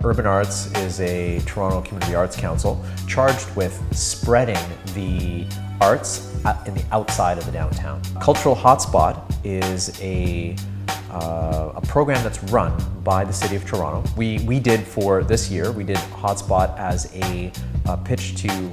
Urban Arts is a Toronto Community Arts Council charged with spreading the arts in the outside of the downtown. Cultural Hotspot is a program that's run by the City of Toronto. We did for this year, we did Hotspot as a pitch to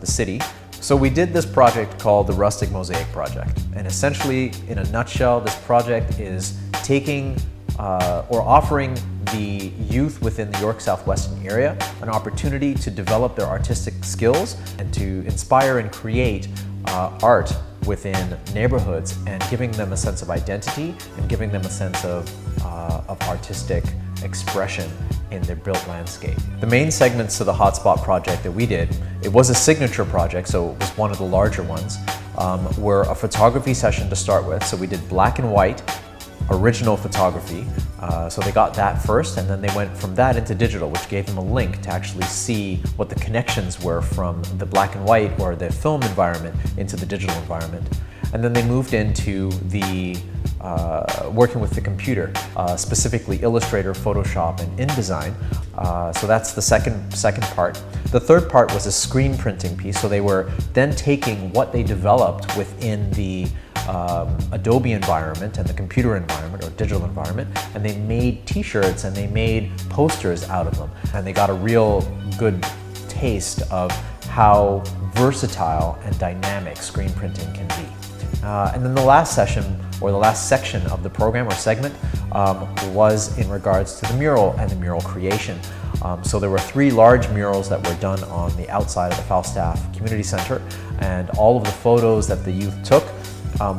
the city. So we did this project called the Rustic Mosaic project. And essentially, in a nutshell, this project is taking or offering the youth within the York Southwestern area an opportunity to develop their artistic skills and to inspire and create art within neighborhoods, and giving them a sense of identity and giving them a sense of artistic expression in their built landscape. The main segments to the Hotspot project that we did, it was a signature project, so it was one of the larger ones, were a photography session to start with. So we did black and white, original photography. So they got that first, and then they went from that into digital, which gave them a link to actually see what the connections were from the black and white or the film environment into the digital environment. And then they moved into the working with the computer, specifically Illustrator, Photoshop, and InDesign. So that's the second part. The third part was a screen printing piece. So they were then taking what they developed within the Adobe environment and the computer environment or digital environment, and they made t-shirts and they made posters out of them. And they got a real good taste of how versatile and dynamic screen printing can be. And then the last session, or the last section of the program or segment, was in regards to the mural and the mural creation. So there were 3 large murals that were done on the outside of the Falstaff Community Center, and all of the photos that the youth took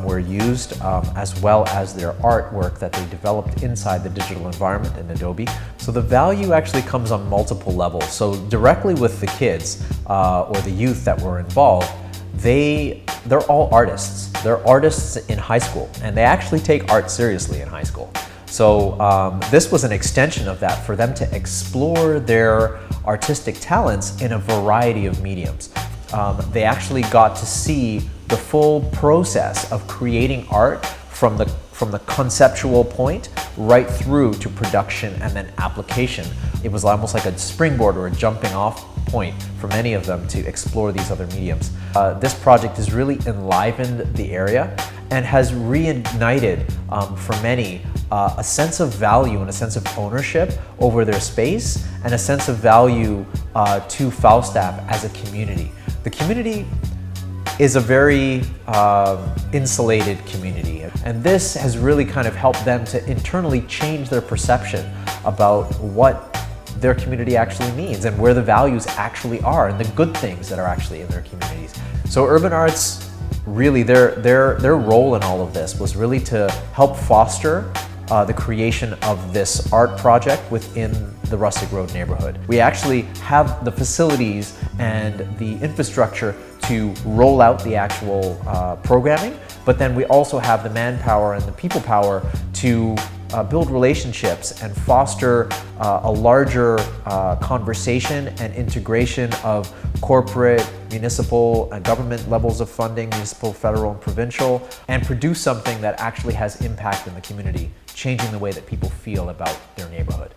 were used, as well as their artwork that they developed inside the digital environment in Adobe. So the value actually comes on multiple levels. So directly with the kids or the youth that were involved, they're all artists. They're artists in high school, and they actually take art seriously in high school. So this was an extension of that for them to explore their artistic talents in a variety of mediums. They actually got to see the full process of creating art from the conceptual point right through to production and then application. It was almost like a springboard or a jumping off point for many of them to explore these other mediums. This project has really enlivened the area and has reignited for many a sense of value and a sense of ownership over their space, and a sense of value to Falstaff as a community. The community is a very insulated community, and this has really kind of helped them to internally change their perception about what their community actually means and where the values actually are and the good things that are actually in their communities. So Urban Arts, really their role in all of this was really to help foster the creation of this art project within the Rustic Road neighborhood. We actually have the facilities and the infrastructure to roll out the actual programming, but then we also have the manpower and the people power to build relationships and foster a larger conversation and integration of corporate, municipal, and government levels of funding, municipal, federal, and provincial, and produce something that actually has impact in the community, changing the way that people feel about their neighborhood.